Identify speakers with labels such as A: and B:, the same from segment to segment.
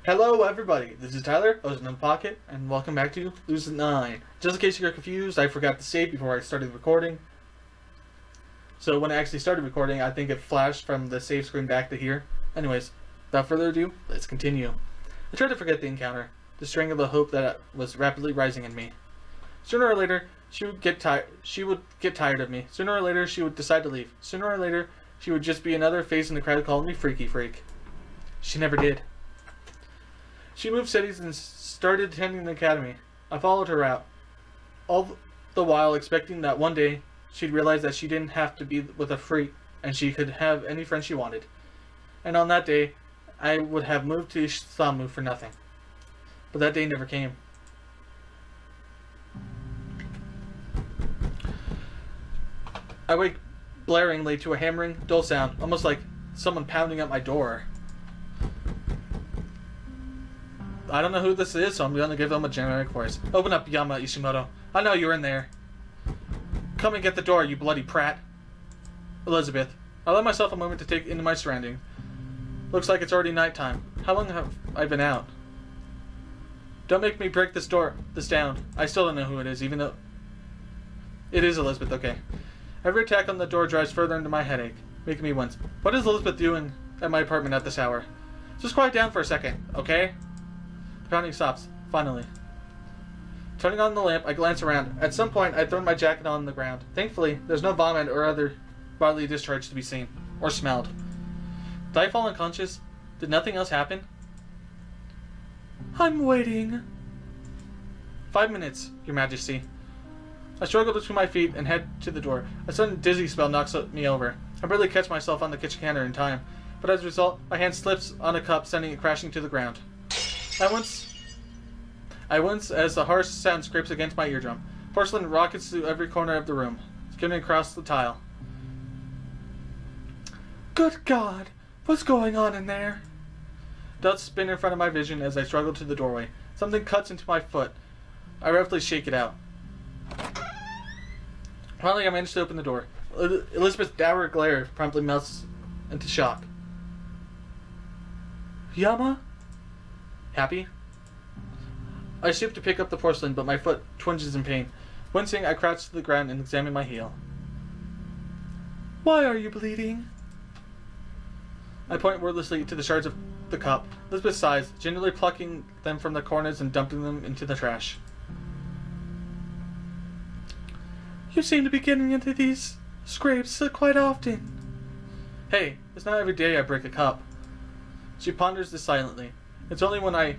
A: Hello everybody, this is Tyler, I was in the pocket, and welcome back to Lucid9. Just in case you got confused, I forgot to save before I started recording. So when I actually started recording, I think it flashed from the save screen back to here. Anyways, without further ado, let's continue. I tried to forget the encounter, to strangle the hope that was rapidly rising in me. Sooner or later, she would get tired of me. Sooner or later, she would decide to leave. Sooner or later, she would just be another face in the crowd calling me Freaky Freak. She never did. She moved cities and started attending the academy. I followed her out, all the while expecting that one day she'd realize that she didn't have to be with a freak and she could have any friend she wanted. And on that day, I would have moved to Samu for nothing. But that day never came. I wake blaringly to a hammering, dull sound, almost like someone pounding at my door. I don't know who this is, so I'm going to give them a generic voice. Open up, Yama Ishimoto. I know you're in there. Come and get the door, you bloody prat. Elizabeth. I let myself a moment to take into my surroundings. Looks like it's already nighttime. How long have I been out? Don't make me break this down. I still don't know who it is, even though... It is Elizabeth, okay. Every attack on the door drives further into my headache, making me wince. What is Elizabeth doing at my apartment at this hour? Just quiet down for a second, okay? The pounding stops, finally. Turning on the lamp, I glance around. At some point, I'd thrown my jacket on the ground. Thankfully, there's no vomit or other bodily discharge to be seen, or smelled. Did I fall unconscious? Did nothing else happen? I'm waiting. 5 minutes, Your Majesty. I struggle to my feet and head to the door. A sudden dizzy spell knocks me over. I barely catch myself on the kitchen counter in time, but as a result, my hand slips on a cup, sending it crashing to the ground. I wince as the harsh sound scrapes against my eardrum. Porcelain rockets through every corner of the room, skimming across the tile. Good God! What's going on in there? Dots spin in front of my vision as I struggle to the doorway. Something cuts into my foot. I roughly shake it out. Finally, I manage to open the door. Elizabeth's dour glare promptly melts into shock. Yama? Happy? I stoop to pick up the porcelain, but my foot twinges in pain. Wincing, I crouch to the ground and examine my heel. Why are you bleeding? I point wordlessly to the shards of the cup. Elizabeth sighs, gingerly plucking them from the corners and dumping them into the trash. You seem to be getting into these scrapes quite often. Hey, it's not every day I break a cup. She ponders this silently. It's only when I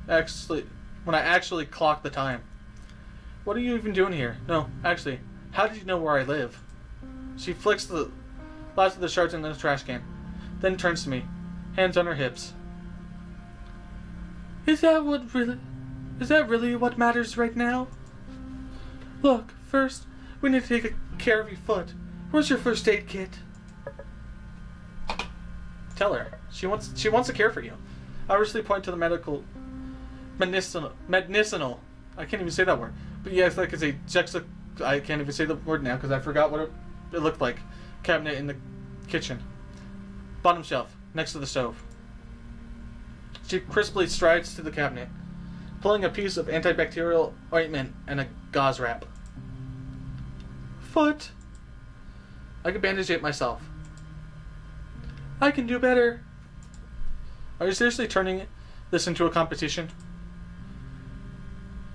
A: actually clock the time. What are you even doing here? No, actually, how did you know where I live? She flicks the last of the shards in the trash can, then turns to me, hands on her hips. Is that really what matters right now? Look, first, we need to take care of your foot. Where's your first aid kit? Tell her. She wants to care for you. I obviously point to the medicinal. I can't even say that word. But yes, like it's a I can't even say the word now because I forgot what it looked like. Cabinet in the kitchen. Bottom shelf, next to the stove. She crisply strides to the cabinet, pulling a piece of antibacterial ointment and a gauze wrap. Foot. I can bandage it myself. I can do better. Are you seriously turning this into a competition?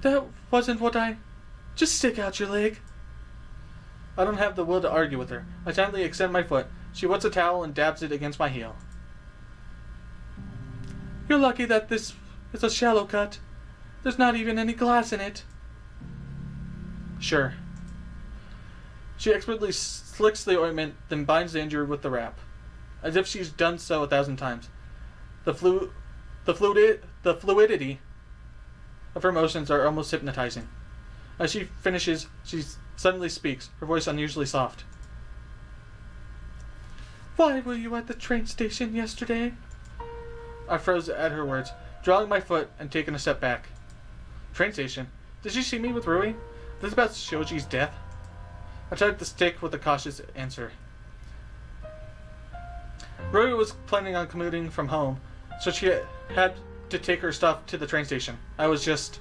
A: That wasn't what Just stick out your leg. I don't have the will to argue with her. I gently extend my foot. She wets a towel and dabs it against my heel. You're lucky that this is a shallow cut. There's not even any glass in it. Sure. She expertly slicks the ointment, then binds the injury with the wrap, as if she's done so 1,000 times. The fluidity of her motions are almost hypnotizing. As she finishes, she suddenly speaks, her voice unusually soft. Why were you at the train station yesterday? I froze at her words, drawing my foot and taking a step back. Train station? Did she see me with Rui? This about Shoji's death? I tried to stick with a cautious answer. Rui was planning on commuting from home, so she had to take her stuff to the train station. I was just...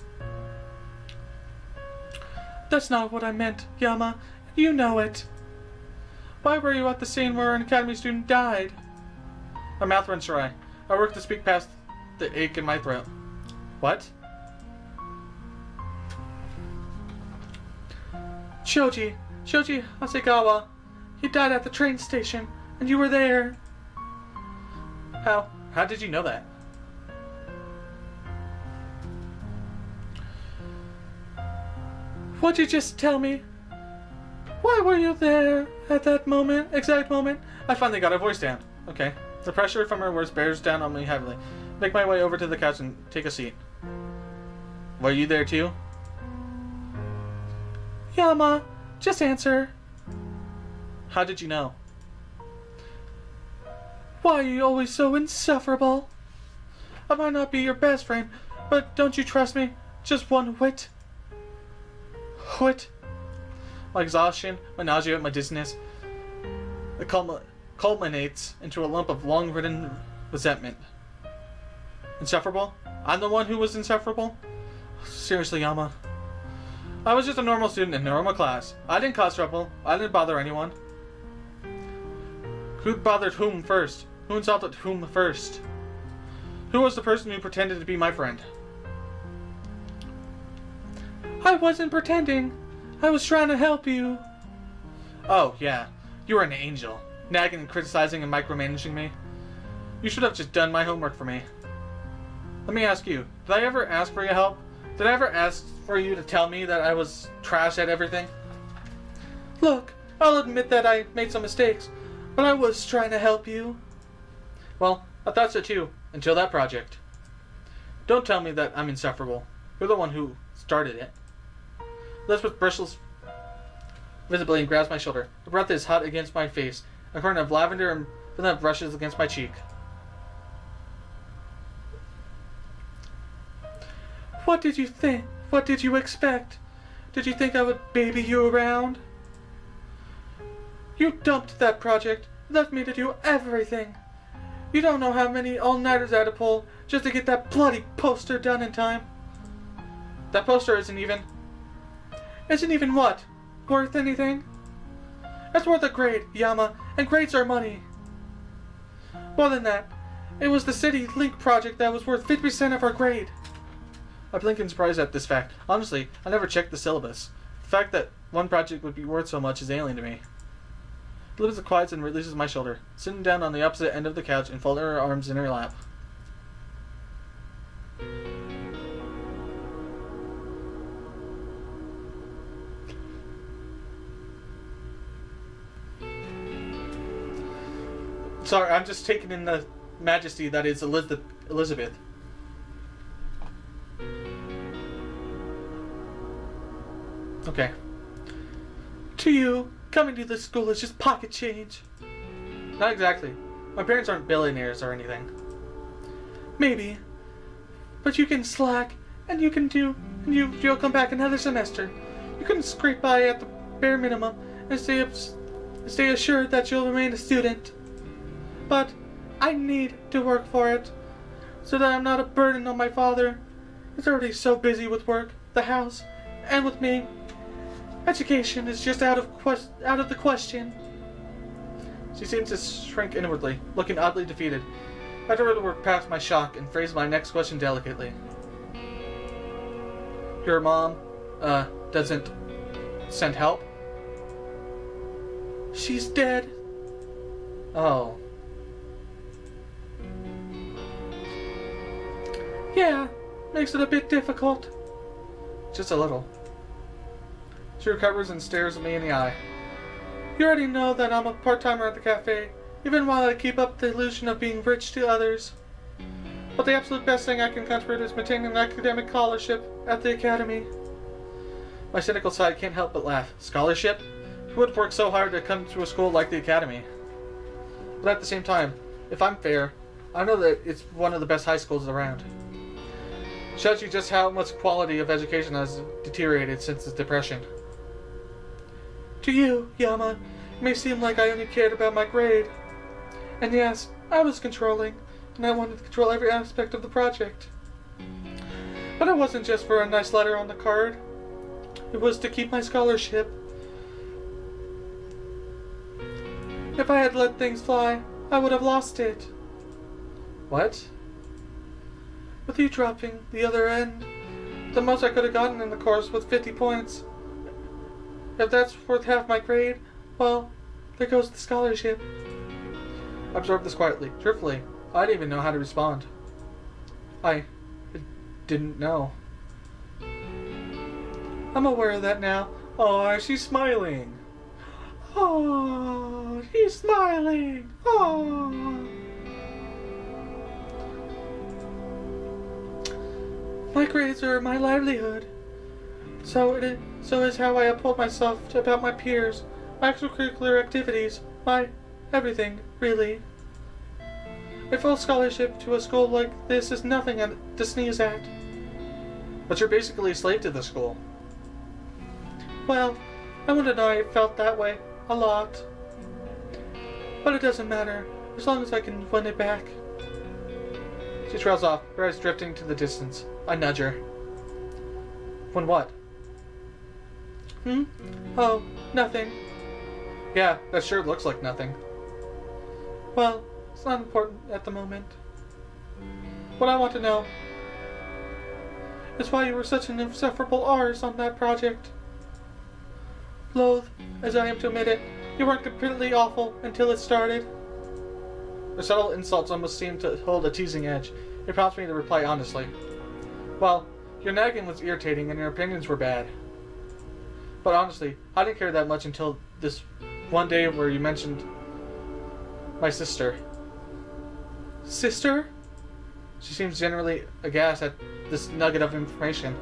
A: That's not what I meant, Yama. You know it. Why were you at the scene where an academy student died? My mouth runs dry. I work to speak past the ache in my throat. What? Shoji Hasegawa. He died at the train station, and you were there. How? How did you know that? What'd you just tell me? Why were you there at that exact moment? I finally got her voice down. Okay. The pressure from her words bears down on me heavily. Make my way over to the couch and take a seat. Were you there too? Yama, just answer. How did you know? Why are you always so insufferable? I might not be your best friend, but don't you trust me? Just one whit. Whit? My exhaustion, my nausea, my dizziness. It culminates into a lump of long-ridden resentment. Insufferable? I'm the one who was insufferable? Seriously, Yama. I was just a normal student in normal class. I didn't cause trouble. I didn't bother anyone. Who bothered whom first? Who insulted whom first? Who was the person who pretended to be my friend? I wasn't pretending. I was trying to help you. Oh, yeah. You were an angel. Nagging and criticizing and micromanaging me. You should have just done my homework for me. Let me ask you, did I ever ask for your help? Did I ever ask for you to tell me that I was trash at everything? Look, I'll admit that I made some mistakes, but I was trying to help you. Well, I thought so too, until that project. Don't tell me that I'm insufferable. You're the one who started it. Elizabeth bristles visibly and grabs my shoulder. Her breath is hot against my face. A current of lavender and vanilla brushes against my cheek. What did you think? What did you expect? Did you think I would baby you around? You dumped that project. Left me to do everything. You don't know how many all-nighters I had to pull just to get that bloody poster done in time. That poster isn't even what? Worth anything? It's worth a grade, Yama, and grades are money. More than that, it was the City Link project that was worth 50% of our grade. I blink in surprise at this fact. Honestly, I never checked the syllabus. The fact that one project would be worth so much is alien to me. Elizabeth quiets and releases my shoulder, sitting down on the opposite end of the couch and folding her arms in her lap. Sorry, I'm just taking in the majesty that is Elizabeth. Okay. To you, coming to this school is just pocket change. Not exactly. My parents aren't billionaires or anything. Maybe. But you can slack, and you'll come back another semester. You can scrape by at the bare minimum and stay assured that you'll remain a student. But I need to work for it, so that I'm not a burden on my father. He's already so busy with work, the house, and with me. Education is just out of the question. She seems to shrink inwardly, looking oddly defeated. I try to work past my shock and phrase my next question delicately. Your mom, doesn't send help? She's dead. Oh. Yeah, makes it a bit difficult. Just a little. She recovers and stares me in the eye. You already know that I'm a part-timer at the cafe, even while I keep up the illusion of being rich to others. But the absolute best thing I can contribute is maintaining an academic scholarship at the academy. My cynical side can't help but laugh. Scholarship? Who would work so hard to come to a school like the academy? But at the same time, if I'm fair, I know that it's one of the best high schools around. Shows you just how much quality of education has deteriorated since the Depression. To you, Yama, it may seem like I only cared about my grade. And yes, I was controlling, and I wanted to control every aspect of the project. But it wasn't just for a nice letter on the card. It was to keep my scholarship. If I had let things fly, I would have lost it. What? With you dropping the other end, the most I could have gotten in the course was 50 points. If that's worth half my grade, well, there goes the scholarship. I absorbed this quietly, driftily. I didn't even know how to respond. I didn't know. I'm aware of that now. Oh, she's smiling. Oh, she's smiling. Oh. My grades are my livelihood. So is how I uphold myself about my peers, my extracurricular activities, my everything, really. A full scholarship to a school like this is nothing to sneeze at. But you're basically a slave to the school. Well, I wouldn't know I felt that way a lot. But it doesn't matter, as long as I can win it back. She trails off, her eyes drifting to the distance. I nudge her. When what? Oh, nothing. Yeah, that sure looks like nothing. Well, it's not important at the moment. What I want to know is why you were such an insufferable arse on that project. Loath as I am to admit it, you weren't completely awful until it started. Her subtle insults almost seemed to hold a teasing edge. It prompts me to reply honestly. Well, your nagging was irritating and your opinions were bad. But honestly, I didn't care that much until this one day where you mentioned my sister. Sister? She seems generally aghast at this nugget of information.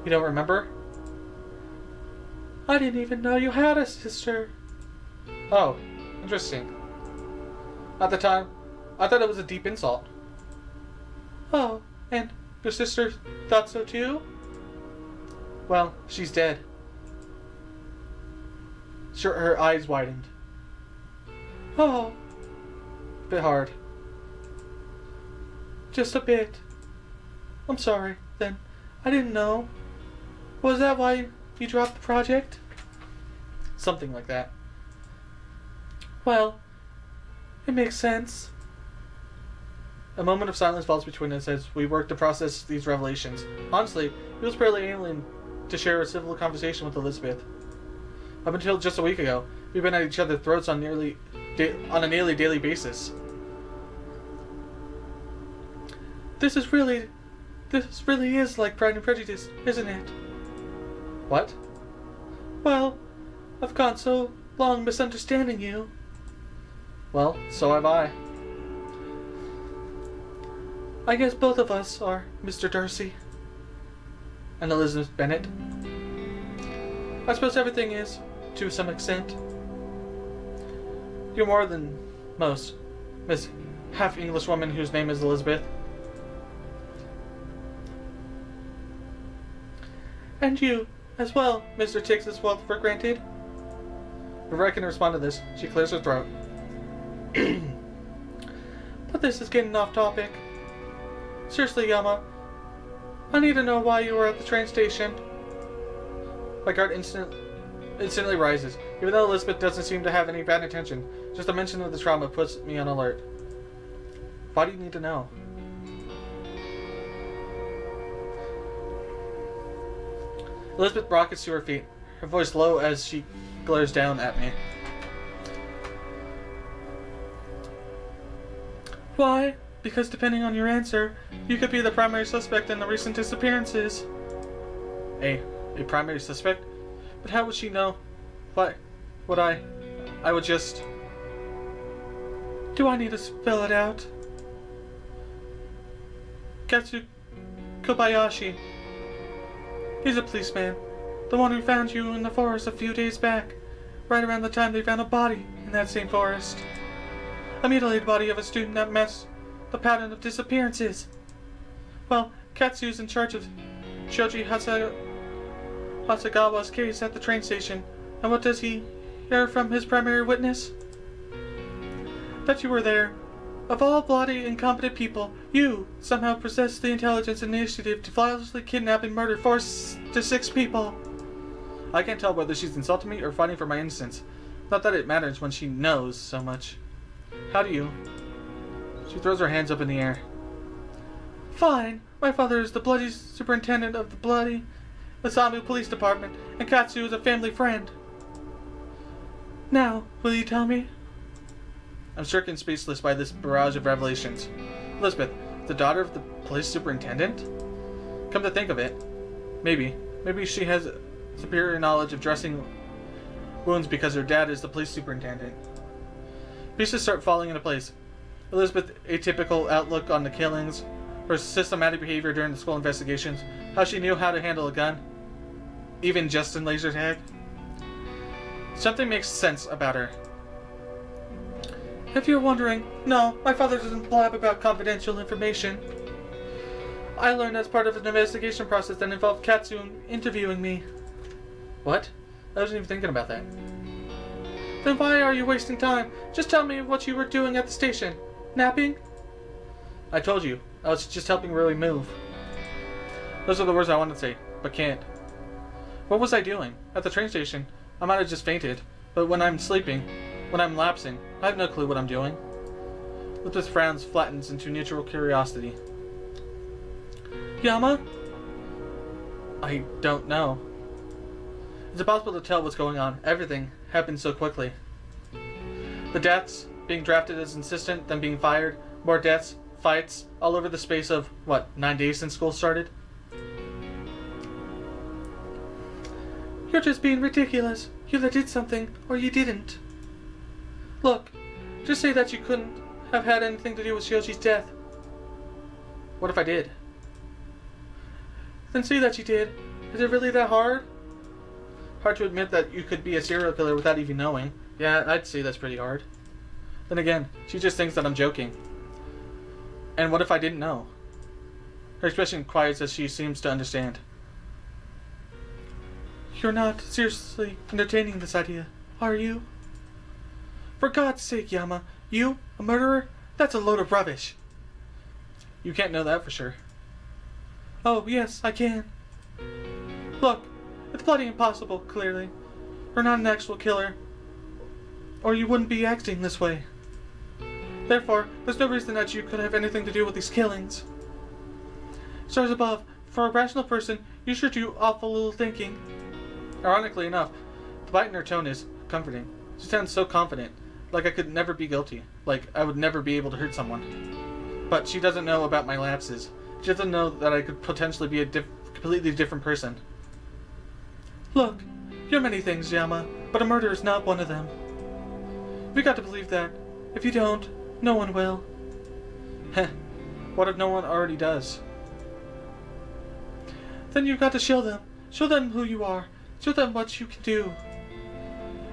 A: You don't remember? I didn't even know you had a sister. Oh, interesting. At the time, I thought it was a deep insult. Oh, and your sister thought so too? Well, she's dead. Sure, her eyes widened. Oh. Bit hard. Just a bit. I'm sorry, then. I didn't know. Was that why you dropped the project? Something like that. Well, it makes sense. A moment of silence falls between us as we work to process these revelations. Honestly, it was fairly alien to share a civil conversation with Elizabeth. Up until just a week ago, we've been at each other's throats on a nearly daily basis. This really is like Pride and Prejudice, isn't it? What? Well, I've gone so long misunderstanding you. Well, so have I. I guess both of us are Mr. Darcy. And Elizabeth Bennet. I suppose everything is, to some extent. You're more than most, Miss half-English woman whose name is Elizabeth. And you, as well, Mr. takes this wealth for granted. Before I can respond to this, she clears her throat. But this is getting off topic. Seriously, Yama, I need to know why you were at the train station. My guard instantly rises, even though Elizabeth doesn't seem to have any bad intention. Just a mention of the trauma puts me on alert. Why do you need to know? Elizabeth rockets to her feet, her voice low as she glares down at me. Why? Because depending on your answer, you could be the primary suspect in the recent disappearances. A primary suspect? But how would she know? Why would I would just... Do I need to spell it out? Katsu Kobayashi. He's a policeman. The one who found you in the forest a few days back. Right around the time they found a body in that same forest. A mutilated body of a student that matched the pattern of disappearances. Well, Katsu's in charge of Shoji Hasagawa's case at the train station. And what does he hear from his primary witness? That you were there. Of all bloody, incompetent people, you somehow possess the intelligence and initiative to flawlessly kidnap and murder 4 to 6 people. I can't tell whether she's insulting me or fighting for my innocence. Not that it matters when she knows so much. How do you? She throws her hands up in the air. Fine. My father is the bloody superintendent of the Osamu Police Department, and Katsu is a family friend. Now, will you tell me? I'm stricken speechless by this barrage of revelations. Elizabeth, the daughter of the police superintendent? Come to think of it, maybe she has superior knowledge of dressing wounds because her dad is the police superintendent. Pieces start falling into place. Elizabeth's atypical outlook on the killings, her systematic behavior during the school investigations, how she knew how to handle a gun, even just in laser tag. Something makes sense about her. If you're wondering, no, my father doesn't blab about confidential information. I learned as part of an investigation process that involved Katsu interviewing me. What? I wasn't even thinking about that. Then why are you wasting time? Just tell me what you were doing at the station. Napping? I told you. I was just helping Rory move. Those are the words I wanted to say, but can't. What was I doing? At the train station, I might have just fainted. But when I'm sleeping, when I'm lapsing, I have no clue what I'm doing. Lipus frowns flattens into neutral curiosity. Yama? I don't know. It's impossible to tell what's going on. Everything happened so quickly. The deaths, being drafted as assistant, then being fired, more deaths, fights, all over the space of, 9 days since school started? You're just being ridiculous. You either did something, or you didn't. Look, just say that you couldn't have had anything to do with Shioji's death. What if I did? Then say that you did. Is it really that hard? Hard to admit that you could be a serial killer without even knowing. Yeah, I'd say that's pretty hard. Then again, she just thinks that I'm joking. And what if I didn't know? Her expression quiets as she seems to understand. You're not seriously entertaining this idea, are you? For God's sake, Yama, you, a murderer? That's a load of rubbish. You can't know that for sure. Oh, yes, I can. Look, it's bloody impossible, clearly. You're not an actual killer. Or you wouldn't be acting this way. Therefore, there's no reason that you could have anything to do with these killings. Stars above, for a rational person, you sure do awful little thinking. Ironically enough, the bite in her tone is comforting. She sounds so confident, like I could never be guilty, like I would never be able to hurt someone. But she doesn't know about my lapses. She doesn't know that I could potentially be a completely different person. Look, you're many things, Yama, but a murder is not one of them. We got to believe that. If you don't, no one will. Heh, what if no one already does? Then you've got to show them. Show them who you are. Show them what you can do.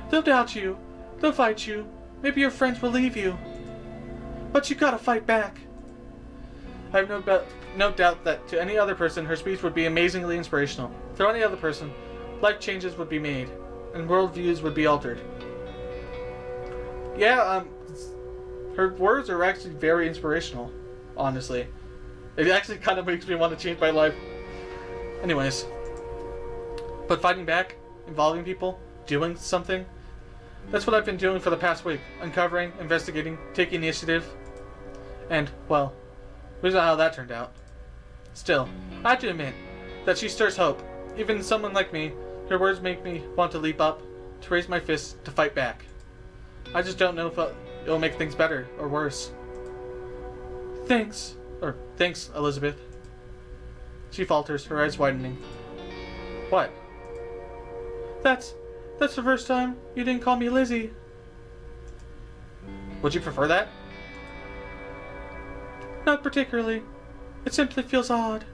A: They'll doubt you. They'll fight you. Maybe your friends will leave you. But you gotta fight back. I have no doubt that to any other person, her speech would be amazingly inspirational. To any other person, life changes would be made, and worldviews would be altered. Yeah, her words are actually very inspirational, honestly. It actually kind of makes me want to change my life. Anyways. But fighting back, involving people, doing something, that's what I've been doing for the past week. Uncovering, investigating, taking initiative. And, well, we know how that turned out. Still, I have to admit that she stirs hope. Even someone like me, her words make me want to leap up, to raise my fist, to fight back. I just don't know if it'll make things better or worse. Thanks, Elizabeth. She falters, her eyes widening. What? That's the first time you didn't call me Lizzie. Would you prefer that? Not particularly. It simply feels odd.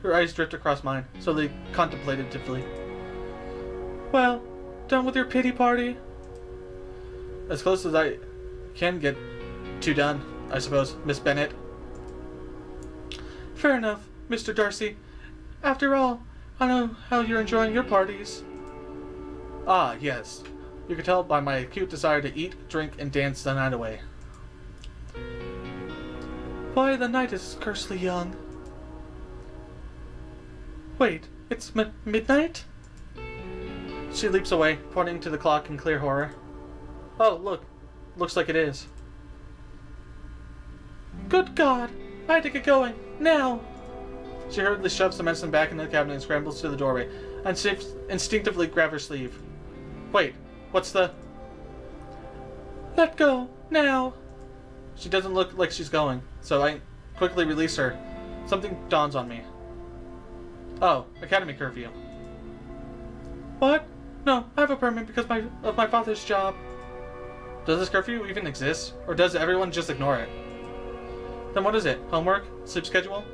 A: Her eyes drift across mine, slowly contemplatively. Well, done with your pity party? As close as I can get to done, I suppose, Miss Bennett. Fair enough, Mr. Darcy. After all, I know how you're enjoying your parties. Ah, yes. You can tell by my acute desire to eat, drink, and dance the night away. Why, the night is scarcely young. Wait, it's midnight? She leaps away, pointing to the clock in clear horror. Oh, look. Looks like it is. Good God! I had to get going. Now! She hurriedly shoves the medicine back into the cabinet and scrambles to the doorway, and instinctively grabs her sleeve. Wait, what's the... Let go, now! She doesn't look like she's going, so I quickly release her. Something dawns on me. Oh, academy curfew. What? No, I have a permit because of my father's job. Does this curfew even exist, or does everyone just ignore it? Then what is it? Homework? Sleep schedule?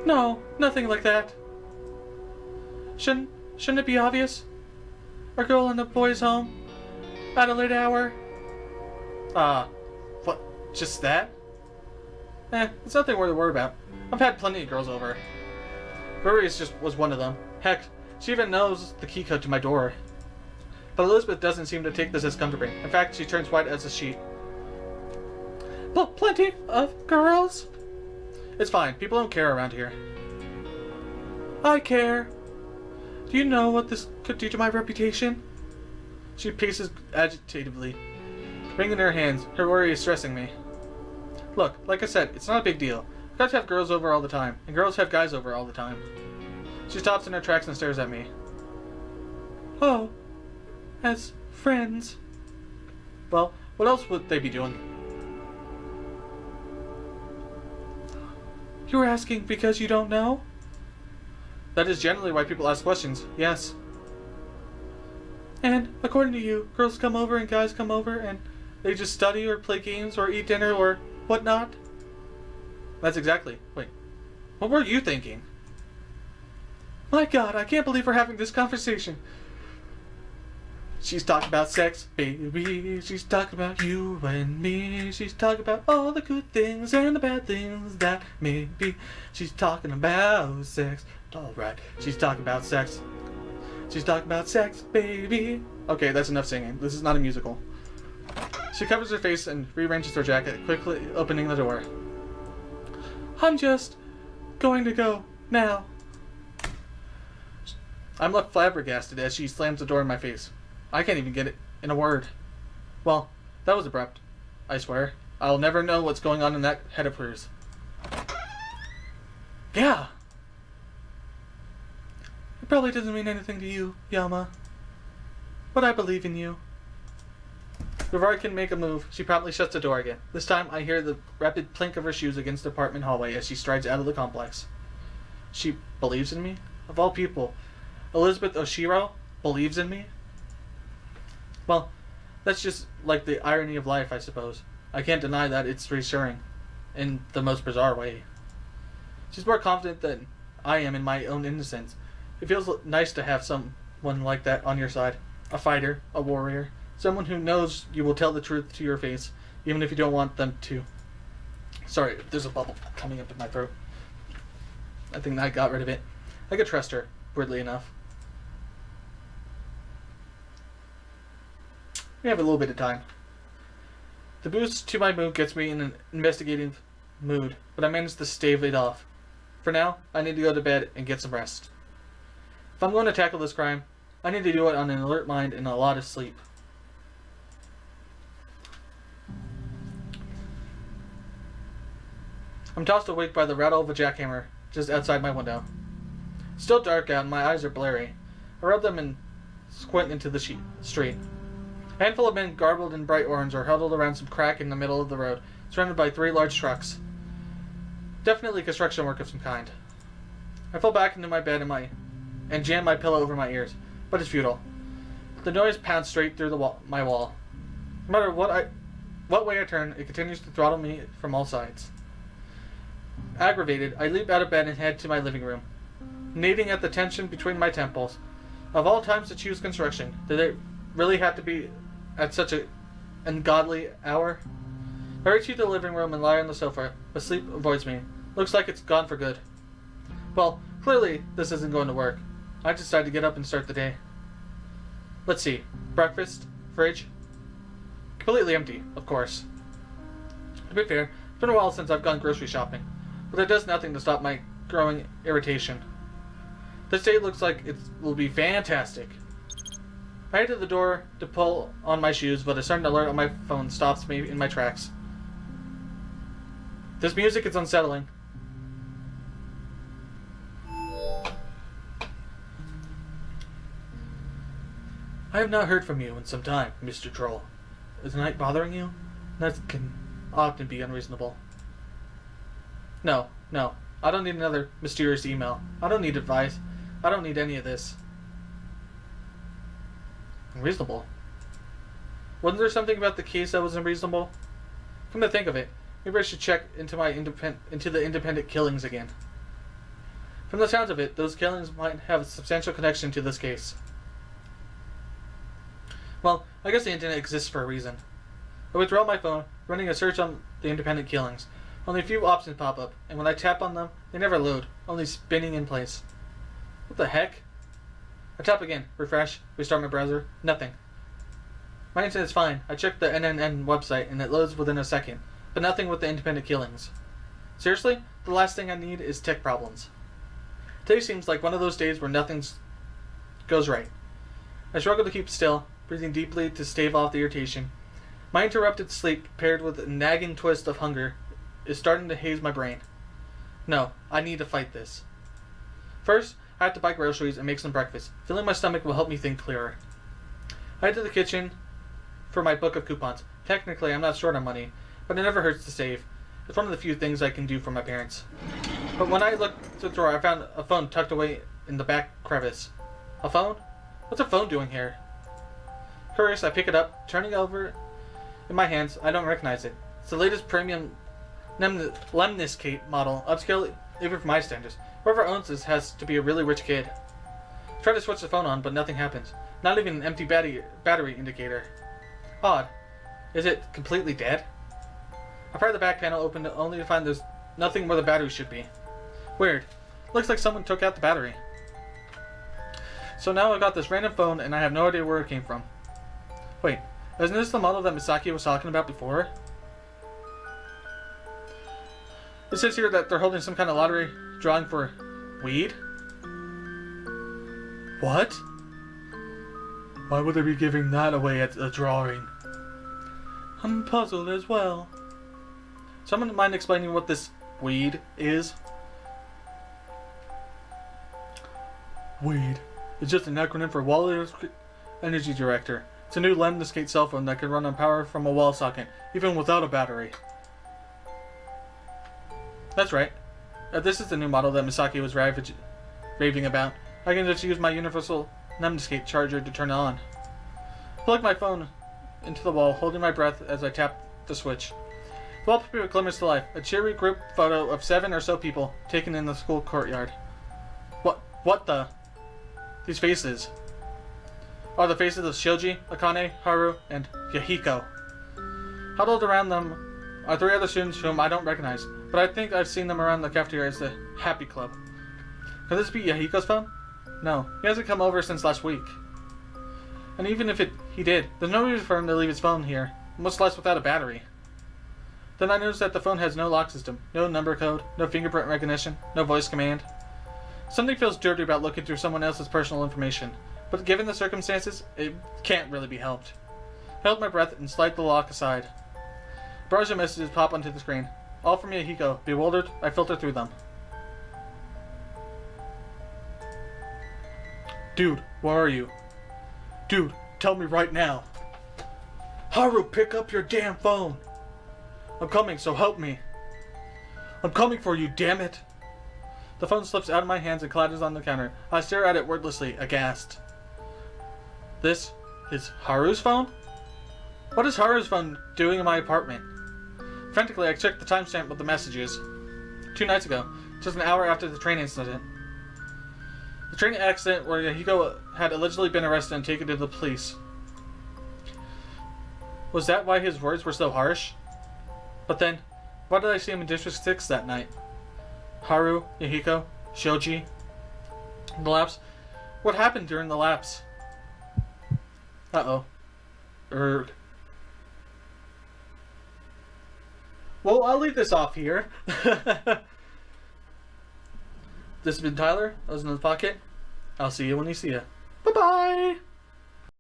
A: No, nothing like that. Shouldn't it be obvious? A girl and a boy's home? At a late hour? What? Just that? It's nothing worth to worry about. I've had plenty of girls over. Ruri's just was one of them. Heck, she even knows the key code to my door. But Elizabeth doesn't seem to take this as comforting. In fact, she turns white as a sheet. Plenty of girls? It's fine. People don't care around here. I care. Do you know what this could do to my reputation? She paces agitatively, wringing her hands. Her worry is stressing me. Look, like I said, it's not a big deal. Guys have girls over all the time, and girls have guys over all the time. She stops in her tracks and stares at me. Oh, as friends. Well, what else would they be doing? You were asking because you don't know? That is generally why people ask questions, yes. And, according to you, girls come over and guys come over and they just study or play games or eat dinner or whatnot? That's exactly. Wait, what were you thinking? My God, I can't believe we're having this conversation. She's talking about sex, baby. She's talking about you and me. She's talking about all the good things and the bad things that may be. She's talking about sex. Alright, she's talking about sex. She's talking about sex, baby. Okay, that's enough singing. This is not a musical. She covers her face and rearranges her jacket, quickly opening the door. I'm just going to go now. I'm left flabbergasted as she slams the door in my face. I can't even get it in a word. Well, that was abrupt. I swear. I'll never know what's going on in that head of hers. Yeah. It probably doesn't mean anything to you, Yama. But I believe in you. Before I can make a move, she promptly shuts the door again. This time, I hear the rapid plink of her shoes against the apartment hallway as she strides out of the complex. She believes in me? Of all people, Elizabeth Oshiro believes in me? Well, that's just like the irony of life, I suppose. I can't deny that it's reassuring, in the most bizarre way. She's more confident than I am in my own innocence. It feels nice to have someone like that on your side. A fighter, a warrior, someone who knows you will tell the truth to your face, even if you don't want them to. Sorry, there's a bubble coming up in my throat. I think I got rid of it. I could trust her, weirdly enough. We have a little bit of time. The boost to my mood gets me in an investigative mood, but I manage to stave it off. For now, I need to go to bed and get some rest. If I'm going to tackle this crime, I need to do it on an alert mind and a lot of sleep. I'm tossed awake by the rattle of a jackhammer just outside my window. It's still dark out and my eyes are blurry. I rub them and squint into the street. A handful of men garbled in bright orange are huddled around some crack in the middle of the road, surrounded by 3 large trucks. Definitely construction work of some kind. I fall back into my bed and jam my pillow over my ears, but it's futile. The noise pounds straight through my wall. No matter what way I turn, it continues to throttle me from all sides. Aggravated, I leap out of bed and head to my living room, kneading at the tension between my temples. Of all times to choose construction, did it really have to be at such an ungodly hour? I reach to the living room and lie on the sofa, but sleep avoids me. Looks like it's gone for good. Well, clearly this isn't going to work. I decide to get up and start the day. Let's see. Breakfast? Fridge? Completely empty, of course. To be fair, been a while since I've gone grocery shopping, but that does nothing to stop my growing irritation. This day looks like it will be fantastic. I head to the door to pull on my shoes, but a sudden alert on my phone stops me in my tracks. This music is unsettling. I have not heard from you in some time, Mr. Troll. Is the night bothering you? That can often be unreasonable. No. I don't need another mysterious email. I don't need advice. I don't need any of this. Unreasonable? Wasn't there something about the case that was unreasonable? Come to think of it, maybe I should check into the independent killings again. From the sounds of it, those killings might have a substantial connection to this case. Well, I guess the internet exists for a reason. I withdraw my phone, running a search on the independent killings. Only a few options pop up, and when I tap on them, they never load, only spinning in place. What the heck? I tap again, refresh, restart my browser, nothing. My internet's fine. I checked the NNN website and it loads within a second, but nothing with the independent killings. Seriously? The last thing I need is tech problems. Today seems like one of those days where nothing goes right. I struggle to keep still, breathing deeply to stave off the irritation. My interrupted sleep, paired with a nagging twist of hunger, is starting to haze my brain. No, I need to fight this. First, I have to buy groceries and make some breakfast. Filling my stomach will help me think clearer. I head to the kitchen for my book of coupons. Technically, I'm not short on money, but it never hurts to save. It's one of the few things I can do for my parents. But when I looked to the drawer, I found a phone tucked away in the back crevice. A phone? What's a phone doing here? Curious, I pick it up, turning over in my hands. I don't recognize it. It's the latest premium lemniscate model, upscale even for my standards. Whoever owns this has to be a really rich kid. Try to switch the phone on, but nothing happens. Not even an empty battery indicator. Odd. Is it completely dead? I pry the back panel open only to find there's nothing where the battery should be. Weird. Looks like someone took out the battery. So now I got this random phone and I have no idea where it came from. Wait, isn't this the model that Misaki was talking about before? It says here that they're holding some kind of lottery drawing for weed? What? Why would they be giving that away at a drawing? I'm puzzled as well. Someone mind explaining what this weed is? Weed. It's just an acronym for Wireless Energy Director. It's a new lemniscate cell phone that can run on power from a wall socket, even without a battery. That's right. This is the new model that Misaki was raving about. I can just use my universal lemniscate charger to turn it on. I plug my phone into the wall, holding my breath as I tap the switch. The wallpaper glimmers to life. A cheery group photo of 7 or so people taken in the school courtyard. What the? These faces are the faces of Shoji, Akane, Haru, and Yahiko. Huddled around them are 3 other students whom I don't recognize, but I think I've seen them around the cafeteria as the Happy Club. Could this be Yahiko's phone? No, he hasn't come over since last week. And even if he did, there's no reason for him to leave his phone here, much less without a battery. Then I noticed that the phone has no lock system, no number code, no fingerprint recognition, no voice command. Something feels dirty about looking through someone else's personal information, but given the circumstances, it can't really be helped. I held my breath and slid the lock aside. Browser messages pop onto the screen. All from Yahiko. Bewildered, I filter through them. Dude, where are you? Dude, tell me right now. Haru, pick up your damn phone. I'm coming, so help me. I'm coming for you, damn it. The phone slips out of my hands and clatters on the counter. I stare at it wordlessly, aghast. This is Haru's phone? What is Haru's phone doing in my apartment? Frantically, I checked the timestamp of the messages. 2 nights ago, just an hour after the train incident. The train accident where Yahiko had allegedly been arrested and taken to the police. Was that why his words were so harsh? But then, why did I see him in District 6 that night? Haru, Yahiko, Shoji. The lapse. What happened during the lapse? Uh-oh. Well, I'll leave this off here. This has been Tyler. I was in the pocket. I'll see you when you see ya. Bye-bye!